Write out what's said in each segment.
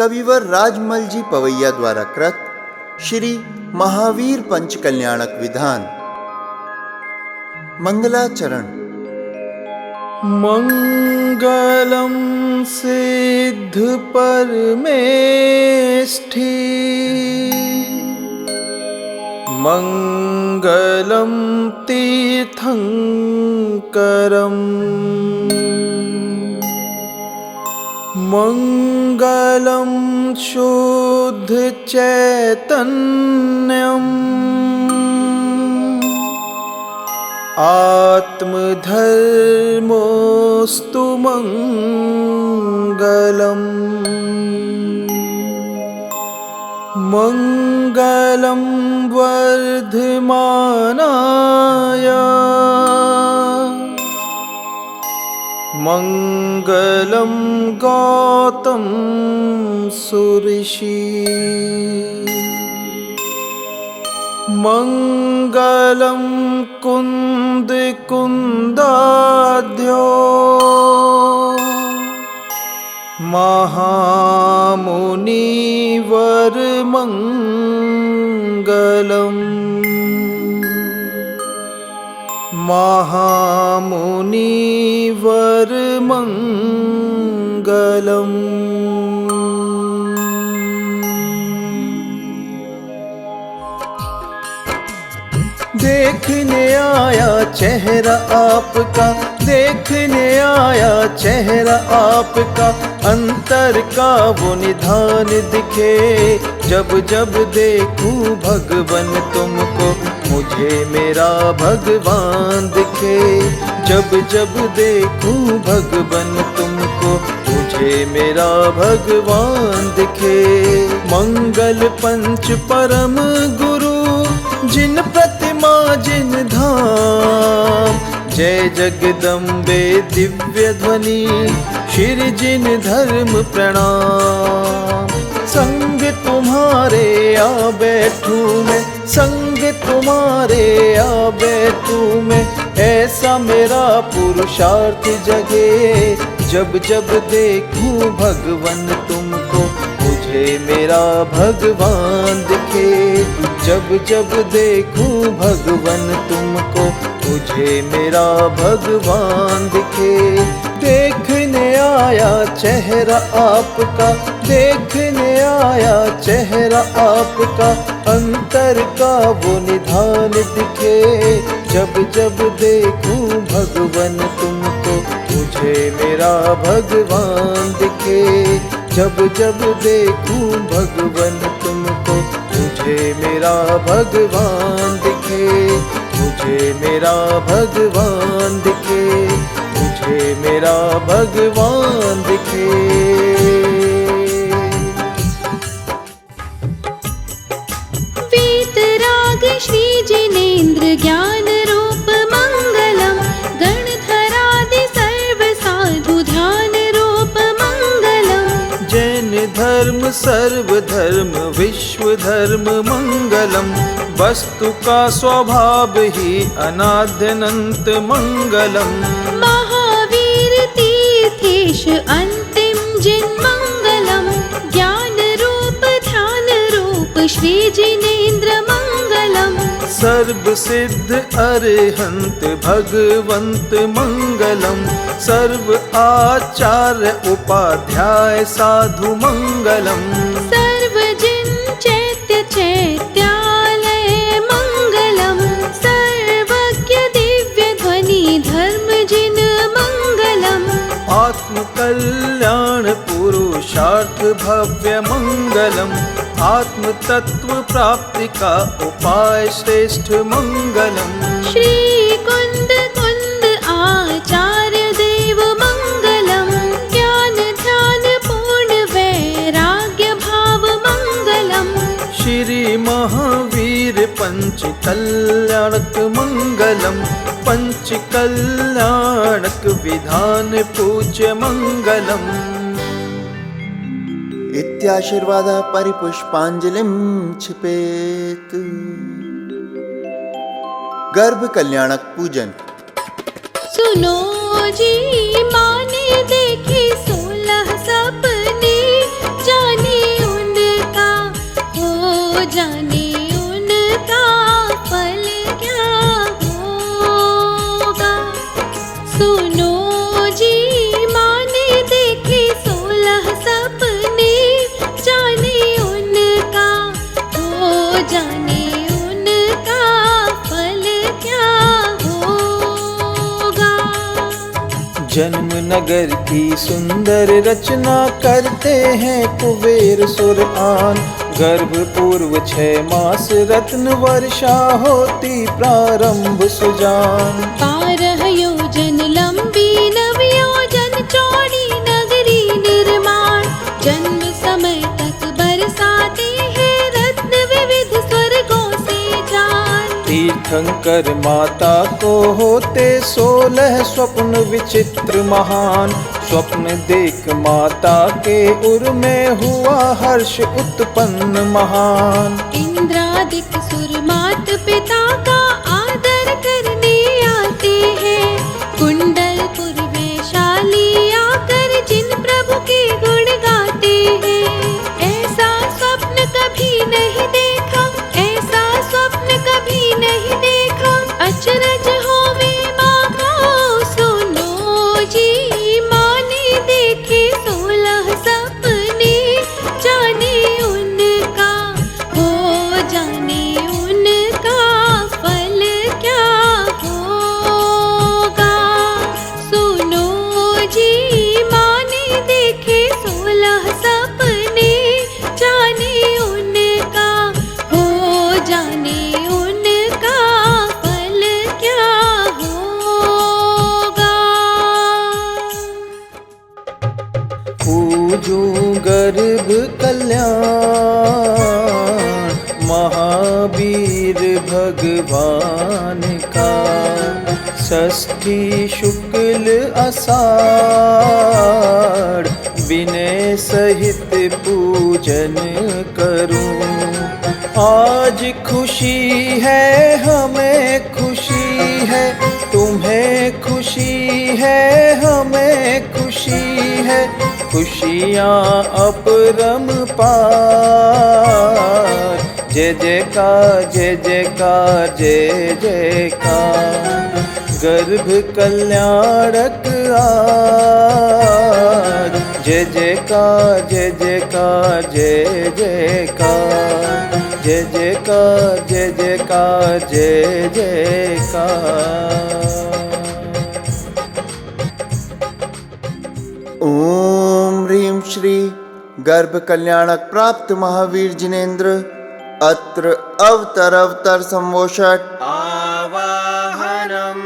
कविवर राजमल जी पवैया द्वारा कृत श्री महावीर पंच कल्याणक विधान। मंगलाचरण। मंगलम सिद्ध परमेष्ठी, मंगलम तीर्थंकरम, मंगलम शुद्ध चैतन्यम, आत्मधर्मोस्तु मंगलम, मंगलम वर्धमानाय, मंगलम गौतम सुऋषि, मंगलम कुंद कुंदाध्यो, महामुनिवर मंगलम, महामुनिवर मंगलम। देखने आया चेहरा आपका, देखने आया चेहरा आपका, अंतर का वो निधान दिखे। जब जब देखूं भगवन तुमको, मुझे मेरा भगवान दिखे। जब जब देखूं भगवन तुमको, मुझे मेरा भगवान दिखे। मंगल पंच परम गुरु, जिन प्रतिमा जिन धाम, जय जगदम्बे दिव्य ध्वनि, श्री जिन धर्म प्रणाम। संग तुम्हारे आ बैठूं मैं, संग तुम्हारे आ बैठूं मैं, ऐसा मेरा पुरुषार्थ जगे। जब जब देखूं भगवन तुमको, मुझे मेरा भगवान दिखे। जब जब देखूं भगवन तुमको, मुझे मेरा भगवान दिखे। देखने आया चेहरा आपका, देखने आया चेहरा आपका, अंतर का वो निधान दिखे। जब जब देखूं भगवन तुमको, मुझे मेरा भगवान दिखे। जब जब देखूं भगवन तुमको, मुझे मेरा भगवान दिखे। मुझे मेरा भगवान दिखे, मुझे मेरा भगवान दिखे। वीतराग श्री जिनेन्द्र ज्ञान रूप मंगलम, गणधरादि सर्व साधु ध्यान रूप मंगलम। जैन धर्म सर्व धर्म विश्व धर्म मंगलम, वस्तु का स्वभाव ही अनाद्यनंत मंगलम। महावीर तीर्थेश अंतिम जिन मंगलम, ज्ञान रूप ध्यान रूप श्री जिनेन्द्र मंगलम। सर्व सिद्ध अरिहंत भगवंत मंगलम, सर्व आचार्य उपाध्याय साधु मंगलम। सर्व जिन चैत्य चैत्यालय मंगलम, सर्वज्ञ दिव्य ध्वनि धर्म जिन मंगलम। आत्म कल्याण पुरुषार्थ भव्य मंगलम, आत्म तत्व प्राप्ति का उपाय श्रेष्ठ मंगलम। श्री कुंद कुंद आचार्य देव मंगलम, ज्ञान ध्यान पूर्ण वैराग्य भाव मंगलम। श्री महावीर पंच कल्याणक मंगलम, पंच कल्याणक विधान पूज्य मंगलम। इत्याशीर्वादः परिपुष्पांजलिं क्षिपेत। गर्भ कल्याणक पूजन। सुनो जी माने देखे 16 सपने, जाने नगर की सुंदर रचना करते हैं कुबेर सुरआन। गर्भ पूर्व 6 मास रत्न वर्षा होती प्रारंभ सुजान। 12 योजन लंबी 9 योजन चौड़ी नगरी निर्माण। जन्म समय तक बरसाते हैं रत्न विविध स्वर्गों से जान। तीर्थंकर माता को होते 16 स्वप्न विचित्र महान। स्वप्न देख माता के उर में हुआ हर्ष उत्पन्न महान। इंद्रादिक सुर मात पिता का आदर करने आते हैं। कुंडलपुर वैशाली आकर जिन प्रभु के गुण गाते हैं। ऐसा स्वप्न कभी नहीं देखा, ऐसा स्वप्न कभी नहीं देखा। अचरज होवे माखो सुनो जी, माँ ने देखे 16 सपने। जाने उनका हो, जाने उनका फल क्या होगा। सुनो जी, माँ ने देखे 16 सपने। जाने उनका हो, जाने उनका फल क्या होगा। पूजूं गर्भ कल्याण महावीर भगवान का। षष्ठी शुक्ल आषाढ़ विनय सहित पूजन करूं। आज खुशी है हमें खुशी है, तुम्हें खुशी है हमें खुशी है। खुशियाँ अपरम पार। जय जयकार जय जयकार जय जयकार। गर्भ कल्याणक आज। जय जयकार जय जयकार जय जयकार। जय जयकार जय जयकार जय जयकार। ओम ह्रीं श्री गर्भ कल्याणक प्राप्त महावीर जिनेन्द्र अत्र अवतर संवोषट आवाहनम्।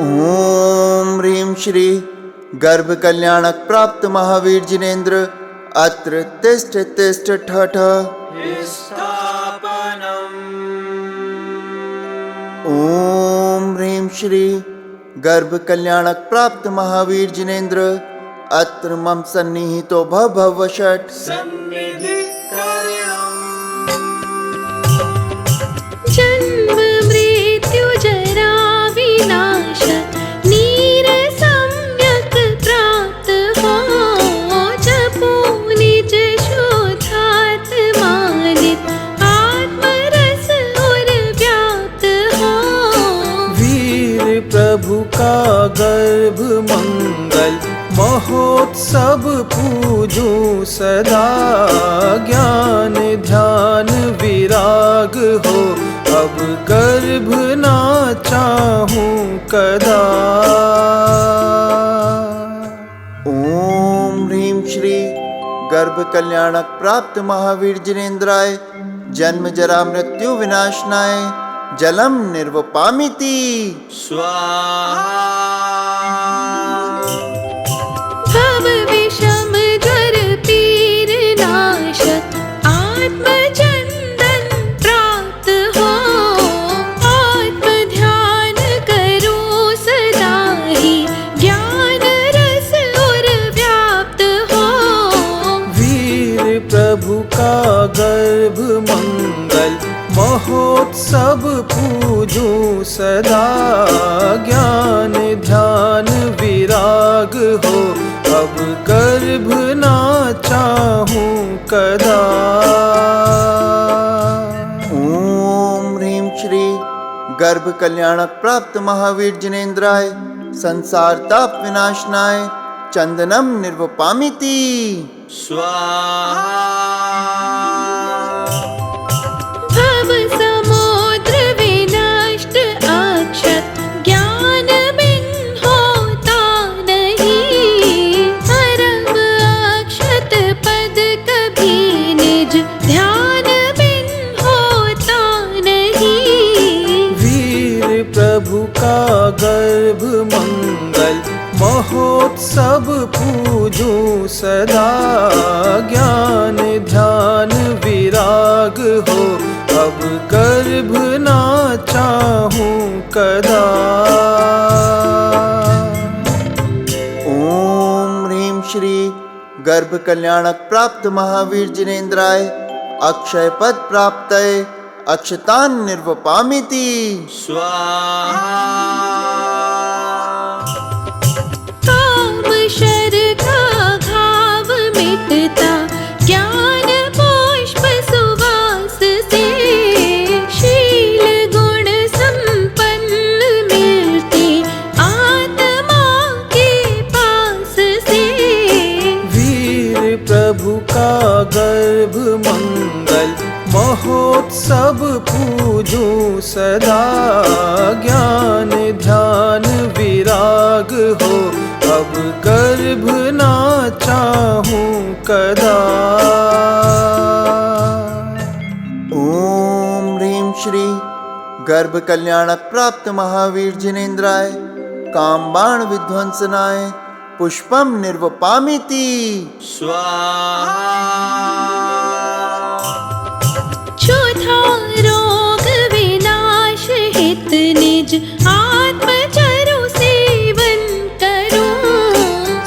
ओम ह्रीं श्री गर्भ कल्याणक प्राप्त महावीर जिनेन्द्र अत्र तिष्ठ तिष्ठ ठठ स्थापनम्। ओम ह्रीं श्री गर्भ कल्याणक प्राप्त महावीर जिनेन्द्र अत्र मम सन्निहितो भवषट् सन्निधि जन्म मृत्यु जरा विनाश नीर सम्यक प्राप्त हो। जपो निज शोधात्मानित आत्मरस और व्याप्त हो। वीर प्रभु का गर्भ मंगल महोत्सव पूजूं सदा। ज्ञान ध्यान विराग हो, अब गर्भ ना चाहूं कदा। ओम ह्रीं श्री गर्भ कल्याणक प्राप्त महावीर जिनेन्द्राय जन्म जरा मृत्यु विनाशनाय जलम निर्वपामिति स्वाहा। भव विषम ज्वर पीर नाशक आत्मचंदन प्राप्त हो। आत्म ध्यान करो सदा ही ज्ञान रस और व्याप्त हो। वीर प्रभु का गर्भ मंगल महोत्सव पूजूं सदा। ज्ञान ध्यान विराग हो, अब गर्भ ना चाहूं कदा। ओम ह्रीं श्री गर्भ कल्याणक प्राप्त महावीर जिनेन्द्राय संसार ताप विनाशनाय चंदनम निर्वपामिति स्वाहा। भव समुद्र विनष्ट अक्षत ज्ञान बिन होता सदा ज्ञान ध्यान विराग हो अब गर्भ ना चाहूं कदा। ओम ह्रीं श्री गर्भ कल्याणक प्राप्त महावीर जिनेन्द्राय अक्षय पद प्राप्तये अक्षतान् निर्वपामिति स्वाहा। काम शर्खा घाव मिटता ज्ञान पुष्प सुवास से शील गुण संपन्न मिलते आत्मा के पास से। वीर प्रभु का गर्भ मंगल महोत्सव पूजूं सदा ज्ञान ध्यान विराग हो अब गर्भ ना चाहूं कदा। ओम ह्रीं श्री गर्भ कल्याणक प्राप्त महावीर जिनेन्द्राय कामबाण विध्वंसनाय पुष्पम निर्वपामिति स्वाहा। क्षुधा रोग विनाश हित निज आत्मचरु सेवन करो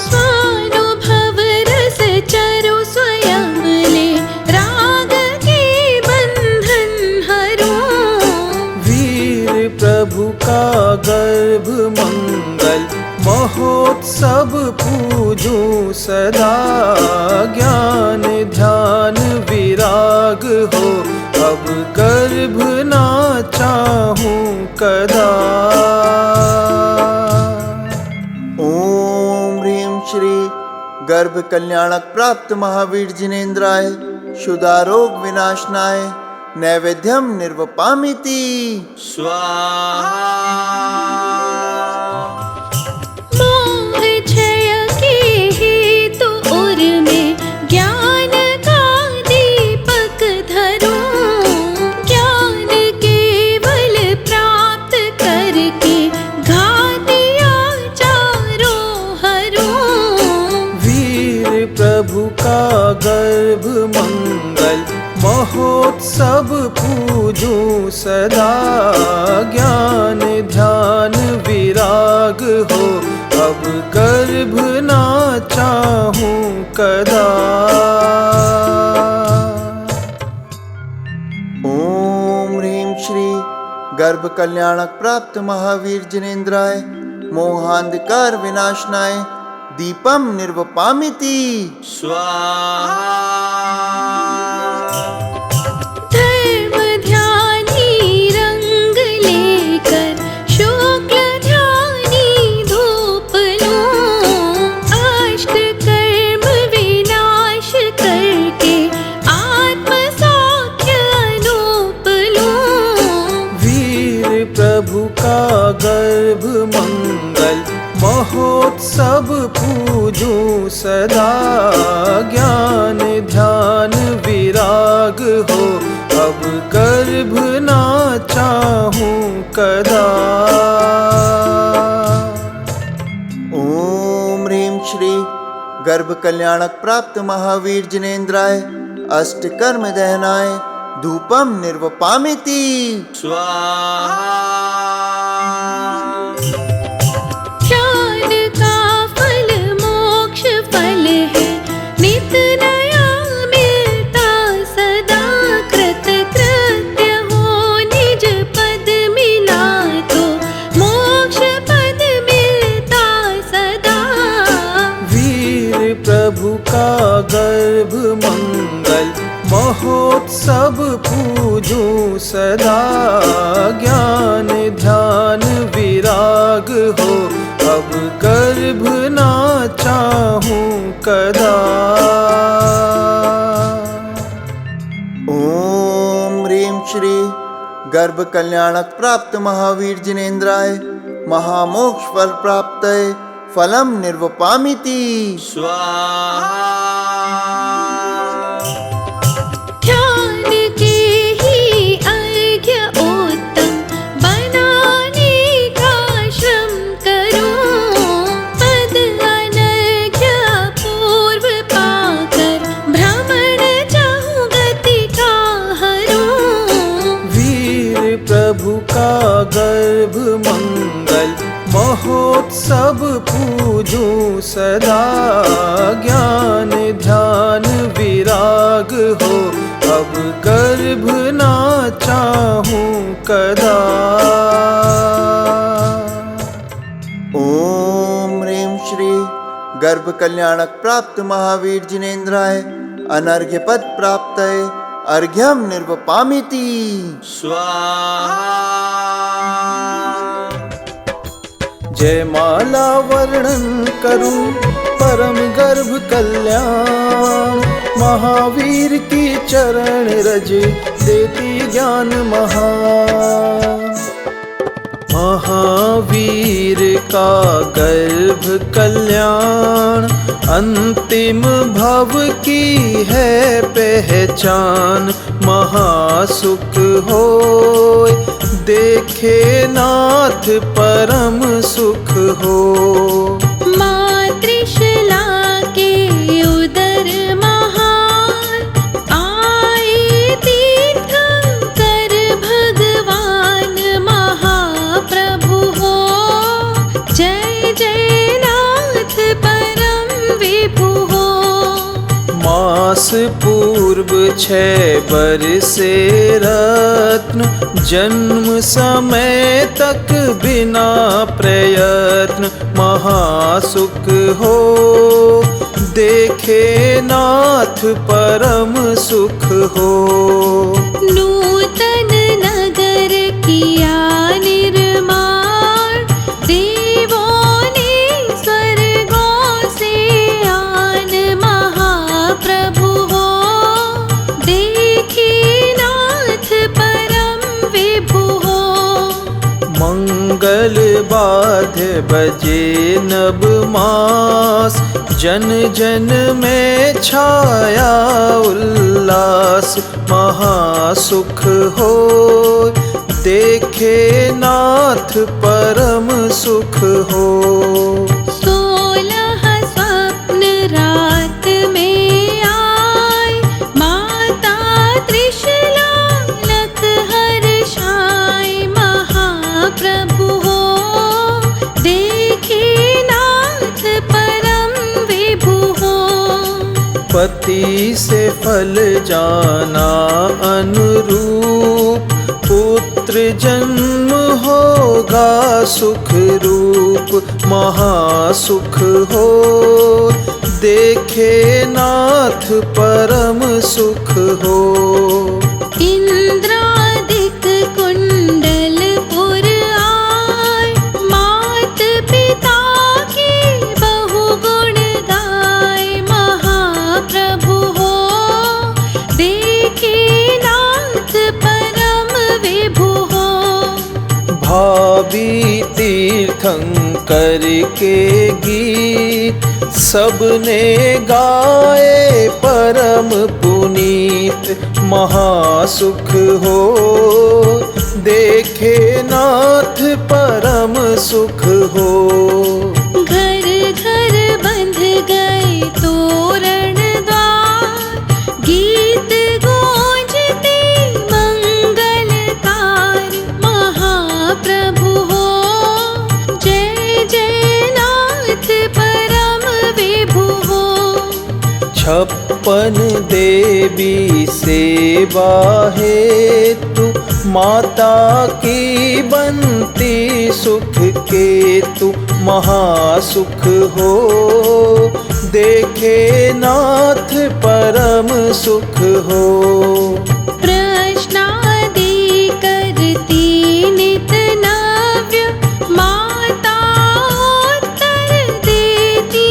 स्वानुभव रस चरु स्वयं ले राग के बंधन हरो। वीर प्रभु का गर्भ मंगल महोत्सव पूजूं सदा ज्ञान ध्यान विराग हो अब गर्भ ना चाहूं कदा। ओम ह्रीं श्री गर्भ कल्याणक प्राप्त महावीर जिनेन्द्राय क्षुधारोग विनाशनाय नैवेद्यम निर्वपामिति स्वाहा। मोह क्षय के हेतु उर में ज्ञान का दीपक धरो ज्ञान केवल प्राप्त करके घातिया चारो हरो। वीर प्रभु का गर्भ मंगल महोत्सव पूजूं सदा ज्ञान ध्यान विराग हो अब गर्भ ना चाहूं कदा। ओम ह्रीं श्री गर्भ कल्याणक प्राप्त महावीर जिनेन्द्राय मोहांधकार विनाशनाय दीपम निर्वपामिति स्वाहा। धर्म ध्यानी रंग लेकर शुक्ल ध्यानी धूप लो अष्ट कर्म विनाश करके आत्म सौख्य अनूप लो। वीर प्रभु का गर्भ मंगल महोत्सव पूजूं सदा ज्ञान ध्यान विराग हो अब गर्भ ना चाहूं कदा। ओम ह्रीं श्री गर्भ कल्याणक प्राप्त महावीर जिनेन्द्राय अष्ट कर्म दहनाय धूपम निर्वपामिति स्वाहा। ध्यान का फल मोक्ष फल है नित नया मिलता सदा कृत कृत्य हो निज पद मिला तो मोक्ष पद मिलता सदा। वीर प्रभु का गर्भ मंगल महोत्सव पूजूं सदा ज्ञान ध्यान विराग हो अब गर्भ ना चाहूं कदा। ओम ह्रीं श्री गर्भ कल्याणक प्राप्त महावीर जिनेन्द्राय महामोक्ष फल प्राप्तये फलम निर्वपामिति स्वाहा। ध्यान के ही अर्घ्य उत्तम बनाने का श्रम करो पद अनर्घ्य पूर्व सदा, ज्ञान ध्यान विराग हो, अब गर्भ ना चाहूं कदा। ओम ह्रीं श्री गर्भ कल्याणक प्राप्त महावीर जिनेन्द्राय अनर्घ्य पद प्राप्त अर्घ्यम निर्वपामिति। स्वाहा। जयमाला वर्णन करूं परम गर्भ कल्याण, महावीर की चरण रज देती ज्ञान महान। महावीर का गर्भ कल्याण, अंतिम भव की है पहचान। महासुख होय देखे नाथ परम सुख हो। माँ त्रिशला के उदर महान, आए तीर्थंकर भगवान महाप्रभु हो। जय जय नाथ परम विभु हो। मास पूर्व 6 बरसे रत्न, जन्म समय तक बिना प्रयत्न। महासुख हो देखे नाथ परम सुख हो। नूतन नगर किया निर्माण, देवों ने स्वर्गों से आन। महाप्रभु हो देखे नाथ परम विभु हो। मंगल बाध्य बजे नब मास, जन जन में छाया उल्लास। महासुख हो देखे नाथ परम सुख हो। 16 स्वप्न रात में आए, माता त्रिशला लख हर्षाए। महाप्रभु हो देखे नाथ परम विभु हो। पति से फल जाना अनुरूप, पुत्र जन्म होगा सुख रूप। महासुख हो देखे नाथ परम सुख हो। इंद्रादिक कुंडलपुर आए, मात पिता के बहु गुण गाए। महाप्रभु हो देखे नाथ परम विभु हो। भावी तीर्थंकर के गीत, सबने गाए परम पुनीत। महासुख हो देखे नाथ परम सुख हो। घर घर बंध गए तोरण द्वार, गीत गूंजते मंगलकार। महाप्रभु हो जय जय नाथ परम विभु हो। 56 देवी सेवा हेतु, माता की बनती सुख केतु। महासुख हो देखे नाथ परम सुख हो। प्रश्नादि करती नित नव्य, माता उत्तर देती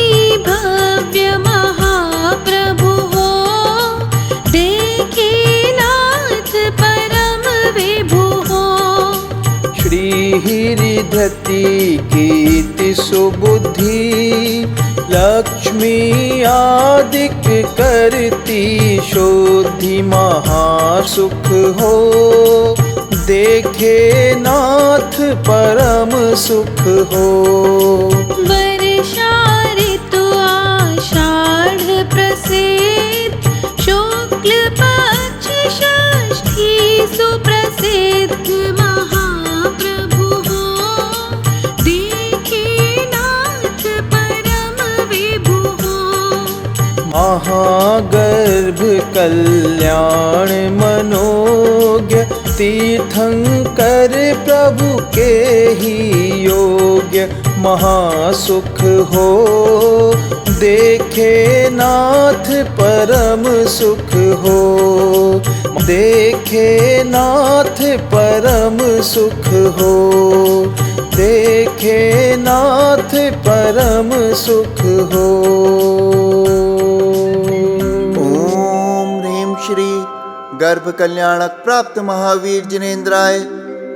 भव्य। महाप्रभु हो देखे नाथ परम विभु हो। श्री हरिधति कीर्ति सुबुद्धि, लक्ष्मी आदिक करती शोधि। महासुख हो देखे नाथ परम सुख हो। वर्षा ऋतु आषाढ़ प्रसिद्ध, शुक्ल पक्ष षष्ठी सुप्रसिद्ध। महाप्रभु हो देखे नाथ परम गर्भ कल्याण मनोज्ञ तीर्थंकर प्रभु के ही योग्य महासुख हो देखे नाथ परम सुख हो देखे नाथ परम सुख हो देखे नाथ परम सुख हो। ओम ह्रीं श्री गर्भ कल्याणक प्राप्त महावीर जिनेन्द्राय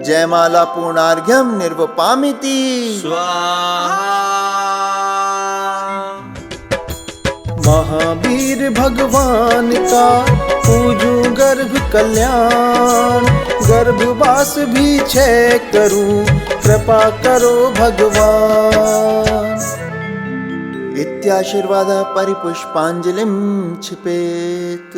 जयमाला पूर्णार्घ्यम निर्वपामिति महावीर भगवान का पूजू गर्भ कल्याण गर्भवास भी क्षय करूं कृपा करो भगवान। इत्याशीर्वादः परिपुष्पाञ्जलिं क्षिपेत्।